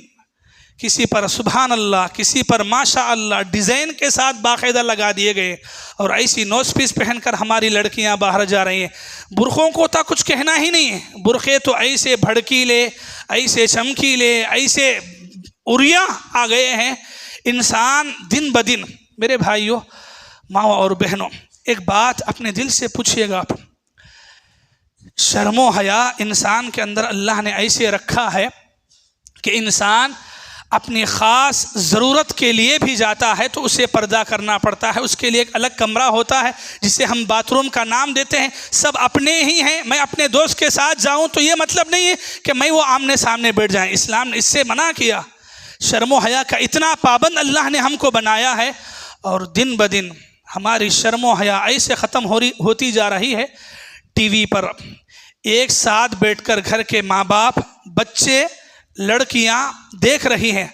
کسی پر سبحان اللہ، کسی پر ماشاء اللہ ڈیزائن کے ساتھ باقاعدہ لگا دیے گئے، اور ایسی نوز پیس پہن کر ہماری لڑکیاں باہر جا رہی ہیں۔ برقعوں کو تو کچھ کہنا ہی نہیں ہے، برقعے تو ایسے بھڑکیلے، ایسے چمکیلے، ایسے اریاں آ گئے ہیں۔ انسان دن بدن، میرے بھائیوں، ماں اور بہنوں، ایک بات اپنے دل سے پوچھئے گا، شرم و حیا انسان کے اندر اللہ نے ایسے رکھا ہے کہ انسان اپنی خاص ضرورت کے لیے بھی جاتا ہے تو اسے پردہ کرنا پڑتا ہے، اس کے لیے ایک الگ کمرہ ہوتا ہے جسے ہم باتھ روم کا نام دیتے ہیں۔ سب اپنے ہی ہیں، میں اپنے دوست کے ساتھ جاؤں تو یہ مطلب نہیں ہے کہ میں وہ آمنے سامنے بیٹھ جائیں، اسلام نے اس سے منع کیا۔ شرم و حیا کا اتنا پابند اللہ نے ہم کو بنایا ہے، اور دن بدن ہماری شرم و حیا ایسے ختم ہوتی جا رہی ہے۔ ٹی وی پر ایک ساتھ بیٹھ کر گھر کے ماں باپ، بچے، لڑکیاں دیکھ رہی ہیں،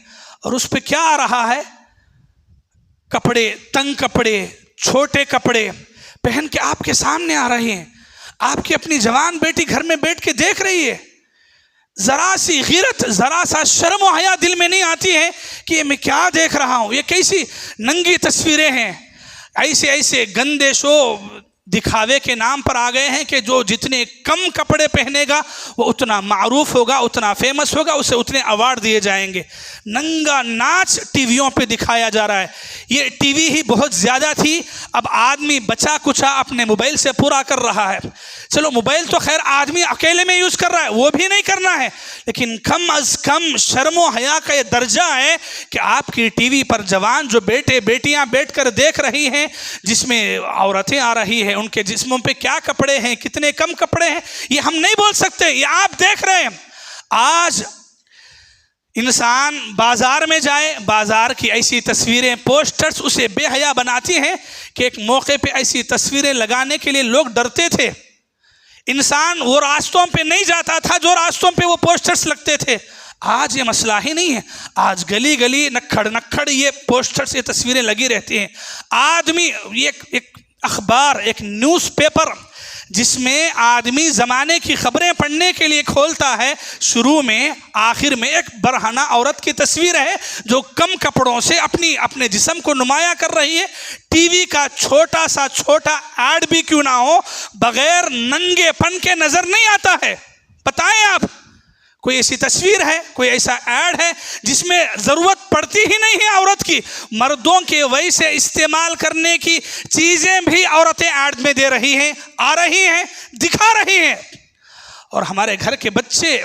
اور اس پہ کیا آ رہا ہے؟ کپڑے، تنگ کپڑے، چھوٹے کپڑے پہن کے آپ کے سامنے آ رہے ہیں۔ آپ کی اپنی جوان بیٹی گھر میں بیٹھ کے دیکھ رہی ہے، ذرا سی غیرت، ذرا سا شرم و حیا دل میں نہیں آتی ہے کہ یہ میں کیا دیکھ رہا ہوں، یہ کیسی ننگی تصویریں ہیں۔ ایسے گندے شو دکھاوے کے نام پر آ گئے ہیں کہ جو جتنے کم کپڑے پہنے گا وہ اتنا معروف ہوگا، اتنا فیمس ہوگا، اسے اتنے ایوارڈ دیے جائیں گے۔ ننگا ناچ ٹی ویوں پہ دکھایا جا رہا ہے۔ یہ ٹی وی ہی بہت زیادہ تھی، اب آدمی بچا کچھا اپنے موبائل سے پورا کر رہا ہے۔ چلو موبائل تو خیر آدمی اکیلے میں یوز کر رہا ہے، وہ بھی نہیں کرنا ہے، لیکن کم از کم شرم و حیا کا یہ درجہ ہے کہ آپ کی ٹی وی پر جوان جو بیٹے بیٹیاں بیٹھ کر دیکھ رہی ہیں، جس میں عورتیں آ رہی ہیں، ان کے جسموں پہ کیا کپڑے ہیں، کتنے کم کپڑے ہیں، یہ ہم نہیں بول سکتے، یہ آپ دیکھ رہے ہیں۔ آج انسان بازار میں جائے، بازار کی ایسی تصویریں، پوسٹرز اسے بے حیا بناتی ہیں کہ ایک موقع پہ ایسی تصویریں لگانے کے لیے لوگ ڈرتے تھے۔ انسان وہ راستوں پہ نہیں جاتا تھا جو راستوں پہ وہ پوسٹرز لگتے تھے۔ آج یہ مسئلہ ہی نہیں ہے، آج گلی گلی نکھڑ یہ پوسٹرز، یہ تصویریں لگی رہتی ہیں۔ آدمی ایک اخبار، ایک نیوز پیپر جس میں آدمی زمانے کی خبریں پڑھنے کے لیے کھولتا ہے، شروع میں آخر میں ایک برہنہ عورت کی تصویر ہے جو کم کپڑوں سے اپنے جسم کو نمایاں کر رہی ہے۔ ٹی وی کا چھوٹا سا چھوٹا ایڈ بھی کیوں نہ ہو، بغیر ننگے پن کے نظر نہیں آتا ہے۔ بتائیں آپ، کوئی ایسی تصویر ہے، کوئی ایسا ایڈ ہے جس میں ضرورت پڑتی ہی نہیں ہے عورت کی؟ مردوں کے ویسے استعمال کرنے کی چیزیں بھی عورتیں ایڈ میں دے رہی ہیں، آ رہی ہیں، دکھا رہی ہیں۔ اور ہمارے گھر کے بچے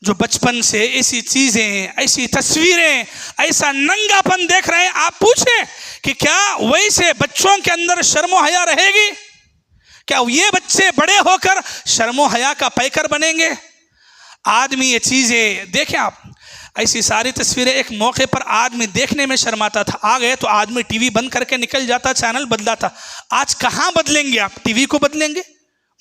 جو بچپن سے ایسی چیزیں، ایسی تصویریں، ایسا ننگا پن دیکھ رہے ہیں، آپ پوچھیں کہ کیا ویسے بچوں کے اندر شرم و حیا رہے گی؟ کیا یہ بچے بڑے ہو کر شرم و حیا کا پیکر بنیں گے؟ آدمی یہ چیزیں دیکھیں آپ، ایسی ساری تصویریں ایک موقع پر آدمی دیکھنے میں شرماتا تھا، آ گئے تو آدمی ٹی وی بند کر کے نکل جاتا، چینل بدلاتا۔ آج کہاں بدلیں گے آپ؟ ٹی وی کو بدلیں گے،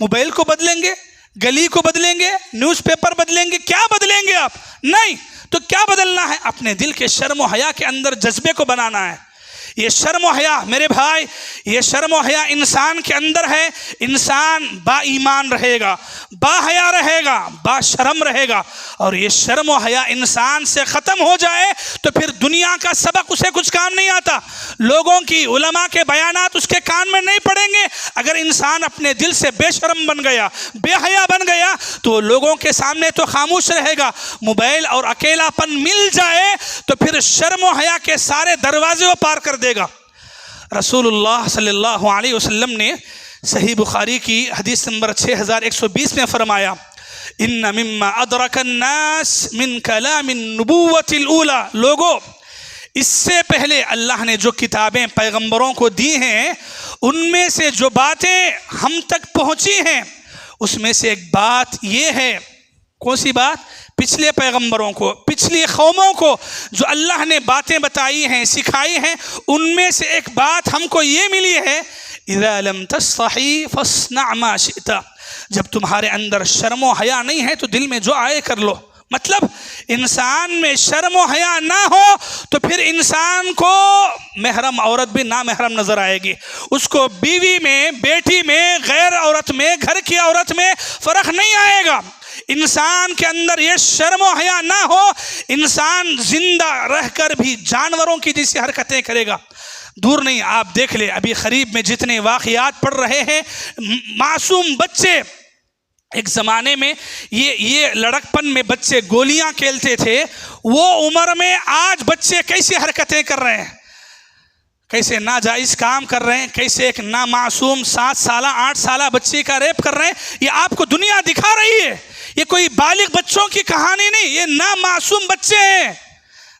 موبائل کو بدلیں گے، گلی کو بدلیں گے، نیوز پیپر بدلیں گے، کیا بدلیں گے آپ؟ نہیں تو کیا بدلنا ہے؟ اپنے دل کے شرم و حیا کے اندر جذبے کو بنانا ہے۔ یہ شرم و حیا میرے بھائی، یہ شرم و حیا انسان کے اندر ہے، انسان با ایمان رہے گا، با حیا رہے گا، با شرم رہے گا۔ اور یہ شرم و حیا انسان سے ختم ہو جائے تو پھر دنیا کا سبق اسے کچھ کام نہیں آتا، لوگوں کی، علماء کے بیانات اس کے کان میں نہیں پڑیں گے۔ اگر انسان اپنے دل سے بے شرم بن گیا، بے حیا بن گیا، تو لوگوں کے سامنے تو خاموش رہے گا۔ موبائل اور اکیلا پن مل جائے تو پھر شرم و حیا کے سارے دروازے وہ پار کر دے گا۔ رسول اللہ صلی اللہ علیہ وسلم نے صحیح بخاری کی حدیث نمبر 6120 میں فرمایا، ان مما ادرک الناس من کلام النبوۃ الاولی، لوگوں اس سے پہلے اللہ نے جو کتابیں پیغمبروں کو دی ہیں، ان میں سے جو باتیں ہم تک پہنچی ہیں، اس میں سے ایک بات یہ ہے۔ کون سی بات؟ پچھلے پیغمبروں کو، پچھلی قوموں کو جو اللہ نے باتیں بتائی ہیں، سکھائی ہیں، ان میں سے ایک بات ہم کو یہ ملی ہے، اذا لم تستحی فاصنع ما شئت، جب تمہارے اندر شرم و حیا نہیں ہے تو دل میں جو آئے کر لو۔ مطلب انسان میں شرم و حیا نہ ہو تو پھر انسان کو محرم عورت بھی نامحرم نظر آئے گی، اس کو بیوی میں، بیٹی میں، غیر عورت میں، گھر کی عورت میں فرق نہیں آئے گا۔ انسان کے اندر یہ شرم و حیا نہ ہو، انسان زندہ رہ کر بھی جانوروں کی جیسی حرکتیں کرے گا۔ دور نہیں، آپ دیکھ لیں ابھی قریب میں جتنے واقعات پڑھ رہے ہیں، معصوم بچے، ایک زمانے میں یہ لڑکپن میں بچے گولیاں کھیلتے تھے، وہ عمر میں آج بچے کیسی حرکتیں کر رہے ہیں، کیسے ناجائز کام کر رہے ہیں، کیسے ایک نامعصوم 7 سالہ 8 سالہ بچے کا ریپ کر رہے ہیں۔ یہ آپ کو دنیا دکھا رہی ہے، یہ کوئی بالغ بچوں کی کہانی نہیں، یہ نامعصوم بچے ہیں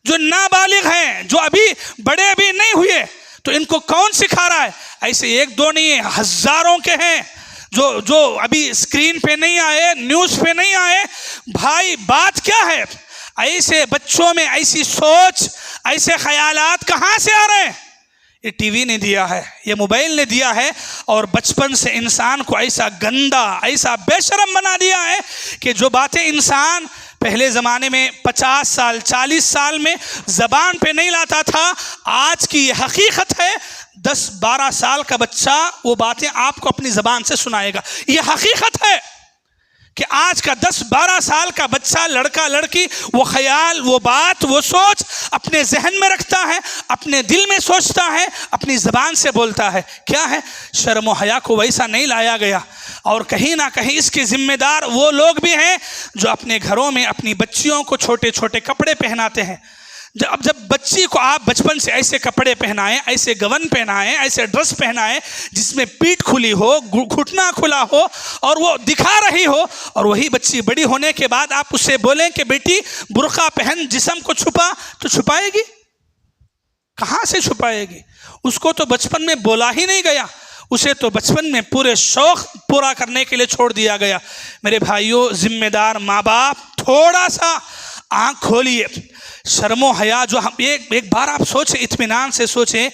جو نابالغ ہیں، جو ابھی بڑے ابھی نہیں ہوئے۔ تو ان کو کون سکھا رہا ہے؟ ایسے ایک دو نہیں ہیں، ہزاروں کے ہیں جو ابھی اسکرین پہ نہیں آئے، نیوز پہ نہیں آئے۔ بھائی بات کیا ہے؟ ایسے بچوں میں ایسی سوچ، ایسے خیالات کہاں سے آ رہے ہیں؟ یہ ٹی وی نے دیا ہے، یہ موبائل نے دیا ہے، اور بچپن سے انسان کو ایسا گندا، ایسا بے شرم بنا دیا ہے کہ جو باتیں انسان پہلے زمانے میں 50 سال 40 سال میں زبان پہ نہیں لاتا تھا، آج کی یہ حقیقت ہے۔ 10-12 سال کا بچہ وہ باتیں آپ کو اپنی زبان سے سنائے گا۔ یہ حقیقت ہے کہ آج کا 10-12 سال کا بچہ، لڑکا لڑکی، وہ خیال، وہ بات، وہ سوچ اپنے ذہن میں رکھتا ہے، اپنے دل میں سوچتا ہے، اپنی زبان سے بولتا ہے۔ کیا ہے؟ شرم و حیا کو ویسا نہیں لایا گیا، اور کہیں نہ کہیں اس کے ذمہ دار وہ لوگ بھی ہیں جو اپنے گھروں میں اپنی بچیوں کو چھوٹے چھوٹے کپڑے پہناتے ہیں۔ جب بچی کو آپ بچپن سے ایسے کپڑے پہنائیں، ایسے گون پہنائیں، ایسے ڈریس پہنائیں جس میں پیٹھ کھلی ہو، گھٹنا کھلا ہو اور وہ دکھا رہی ہو، اور وہی بچی بڑی ہونے کے بعد آپ اس سے بولیں کہ بیٹی برقع پہن، جسم کو چھپا، تو چھپائے گی؟ کہاں سے چھپائے گی؟ اس کو تو بچپن میں بولا ہی نہیں گیا، اسے تو بچپن میں پورے شوق پورا کرنے کے لیے چھوڑ دیا گیا۔ میرے بھائیوں، ذمہ دار ماں باپ تھوڑا سا آنکھ کھولیے۔ شرم و حیا جو ہم ایک بار آپ سوچیں، اطمینان سے سوچیں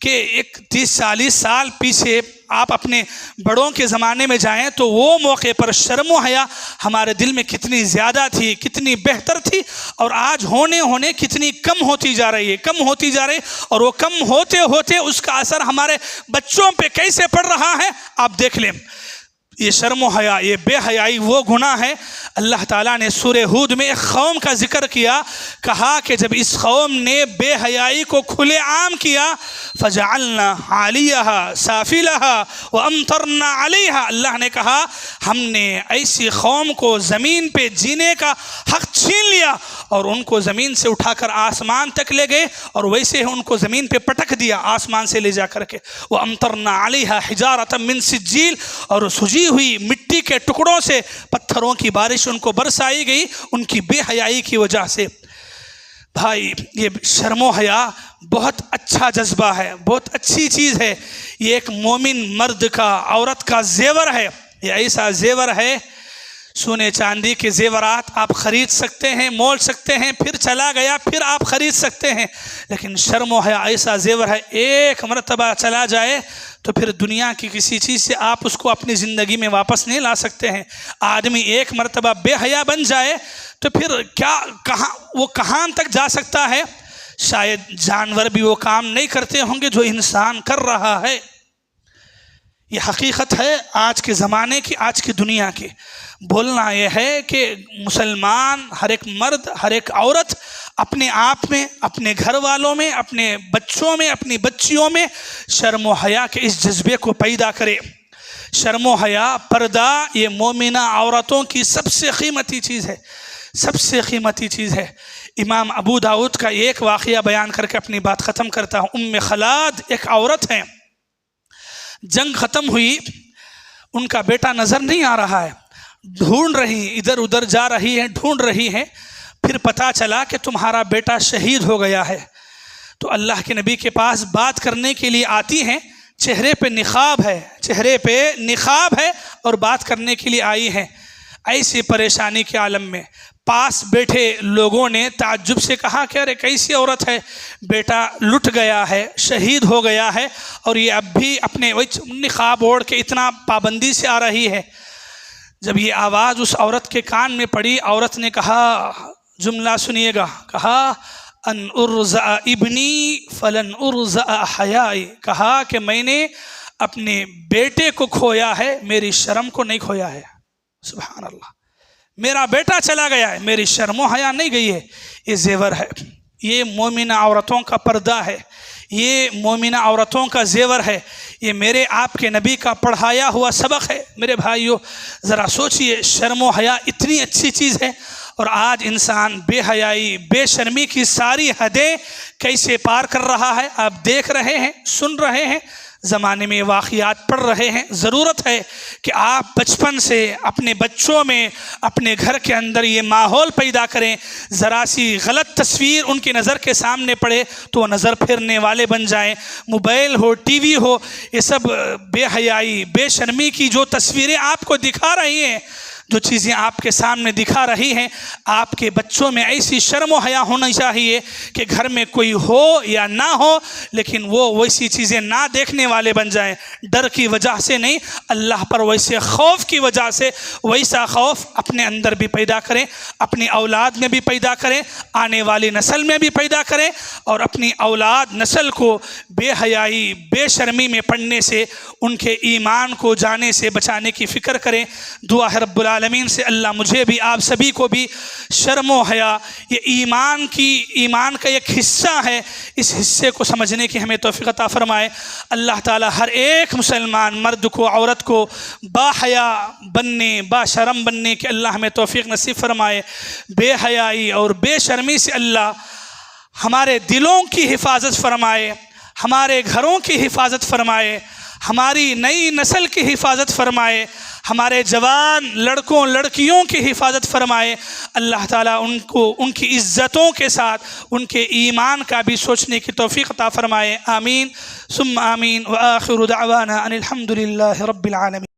کہ ایک 30-40 سال پیچھے آپ اپنے بڑوں کے زمانے میں جائیں تو وہ موقع پر شرم و حیا ہمارے دل میں کتنی زیادہ تھی، کتنی بہتر تھی، اور آج ہونے کتنی کم ہوتی جا رہی ہے، اور وہ کم ہوتے ہوتے اس کا اثر ہمارے بچوں پہ کیسے پڑ رہا ہے آپ دیکھ لیں۔ یہ شرم و حیا، یہ بے حیائی وہ گناہ ہے۔ اللہ تعالیٰ نے سورہ ہود میں ایک قوم کا ذکر کیا، کہا کہ جب اس قوم نے بے حیائی کو کھلے عام کیا، فجعلنا عالیہا سافلہا وامطرنا علیہا، اللہ نے کہا ہم نے ایسی قوم کو زمین پہ جینے کا حق چھین لیا، اور ان کو زمین سے اٹھا کر آسمان تک لے گئے، اور ویسے ہی ان کو زمین پہ پٹک دیا آسمان سے لے جا کر کے۔ وامطرنا علیہا حجارۃ من سجیل، اور سجی ہوئی مٹی کے ٹکڑوں سے پتھروں کی بارش ان کو برسائی گئی، ان کی بے حیائی کی وجہ سے۔ بھائی، یہ شرم و حیا بہت اچھا جذبہ ہے، بہت اچھی چیز ہے۔ یہ ایک مومن مرد کا، عورت کا زیور ہے۔ یہ ایسا زیور ہے، سونے چاندی کے زیورات آپ خرید سکتے ہیں، مول سکتے ہیں، پھر چلا گیا، پھر آپ خرید سکتے ہیں، لیکن شرم و حیا ایسا زیور ہے، ایک مرتبہ چلا جائے تو پھر دنیا کی کسی چیز سے آپ اس کو اپنی زندگی میں واپس نہیں لا سکتے ہیں۔ آدمی ایک مرتبہ بے حیا بن جائے تو پھر کہاں تک جا سکتا ہے؟ شاید جانور بھی وہ کام نہیں کرتے ہوں گے جو انسان کر رہا ہے۔ یہ حقیقت ہے آج کے زمانے کی، آج کی دنیا کی۔ بولنا یہ ہے کہ مسلمان، ہر ایک مرد، ہر ایک عورت اپنے آپ میں، اپنے گھر والوں میں، اپنے بچوں میں، اپنی بچیوں میں شرم و حیا کے اس جذبے کو پیدا کرے۔ شرم و حیا، پردہ، یہ مومنہ عورتوں کی سب سے قیمتی چیز ہے، سب سے قیمتی چیز ہے۔ امام ابو داؤد کا ایک واقعہ بیان کر کے اپنی بات ختم کرتا ہوں۔ ام خلاد ایک عورت ہیں، جنگ ختم ہوئی، ان کا بیٹا نظر نہیں آ رہا ہے، ڈھونڈ رہی، ادھر ادھر جا رہی ہیں، ڈھونڈ رہی ہیں، پھر پتہ چلا کہ تمہارا بیٹا شہید ہو گیا ہے۔ تو اللہ کے نبی کے پاس بات کرنے کے لیے آتی ہیں، چہرے پہ نقاب ہے اور بات کرنے کے لیے آئی ہیں۔ ایسی پریشانی کے عالم میں پاس بیٹھے لوگوں نے تعجب سے کہا کہ ارے کیسی عورت ہے، بیٹا لٹ گیا ہے، شہید ہو گیا ہے، اور یہ اب بھی اپنے نقاب اوڑھ کے اتنا پابندی سے آ رہی ہے۔ جب یہ آواز اس عورت کے کان میں پڑی، عورت نے کہا، جملہ سنیے گا، کہا ان ارزع ابنی فلن ارزع حیائی، کہا کہ میں نے اپنے بیٹے کو کھویا ہے، میری شرم کو نہیں کھویا ہے۔ سبحان اللہ، میرا بیٹا چلا گیا ہے، میری شرم و حیا نہیں گئی ہے. یہ زیور ہے، یہ مومنہ عورتوں کا پردہ ہے، یہ مومنہ عورتوں کا زیور ہے، یہ میرے آپ کے نبی کا پڑھایا ہوا سبق ہے. میرے بھائیو ذرا سوچئے، شرم و حیا اتنی اچھی چیز ہے، اور آج انسان بے حیائی بے شرمی کی ساری حدیں کیسے پار کر رہا ہے. آپ دیکھ رہے ہیں، سن رہے ہیں، زمانے میں واقعات پڑھ رہے ہیں. ضرورت ہے کہ آپ بچپن سے اپنے بچوں میں اپنے گھر کے اندر یہ ماحول پیدا کریں، ذرا سی غلط تصویر ان کی نظر کے سامنے پڑے تو وہ نظر پھرنے والے بن جائیں. موبائل ہو، ٹی وی ہو، یہ سب بے حیائی بے شرمی کی جو تصویریں آپ کو دکھا رہی ہیں، جو چیزیں آپ کے سامنے دکھا رہی ہیں، آپ کے بچوں میں ایسی شرم و حیا ہونا چاہیے کہ گھر میں کوئی ہو یا نہ ہو لیکن وہ ویسی چیزیں نہ دیکھنے والے بن جائیں. ڈر کی وجہ سے نہیں، اللہ پر ویسے خوف کی وجہ سے ویسا خوف اپنے اندر بھی پیدا کریں، اپنی اولاد میں بھی پیدا کریں، آنے والی نسل میں بھی پیدا کریں، اور اپنی اولاد نسل کو بے حیائی بے شرمی میں پڑھنے سے ان کے ایمان کو جانے سے بچانے کی فکر کریں. دعا ہے رب العالمین سے اللہ مجھے بھی آپ سبھی کو بھی شرم و حیا یہ ایمان کا ایک حصہ ہے، اس حصے کو سمجھنے کی ہمیں توفیق عطا فرمائے. اللہ تعالی ہر ایک مسلمان مرد کو عورت کو با حیا بننے با شرم بننے کے اللہ ہمیں توفیق نصیب فرمائے. بے حیائی اور بے شرمی سے اللہ ہمارے دلوں کی حفاظت فرمائے، ہمارے گھروں کی حفاظت فرمائے، ہماری نئی نسل کی حفاظت فرمائے، ہمارے جوان لڑکوں لڑکیوں کی حفاظت فرمائے. اللہ تعالیٰ ان کو ان کی عزتوں کے ساتھ ان کے ایمان کا بھی سوچنے کی توفیق عطا فرمائے. آمین ثم آمین. وآخر دعوانا ان الحمد للہ رب العالمین.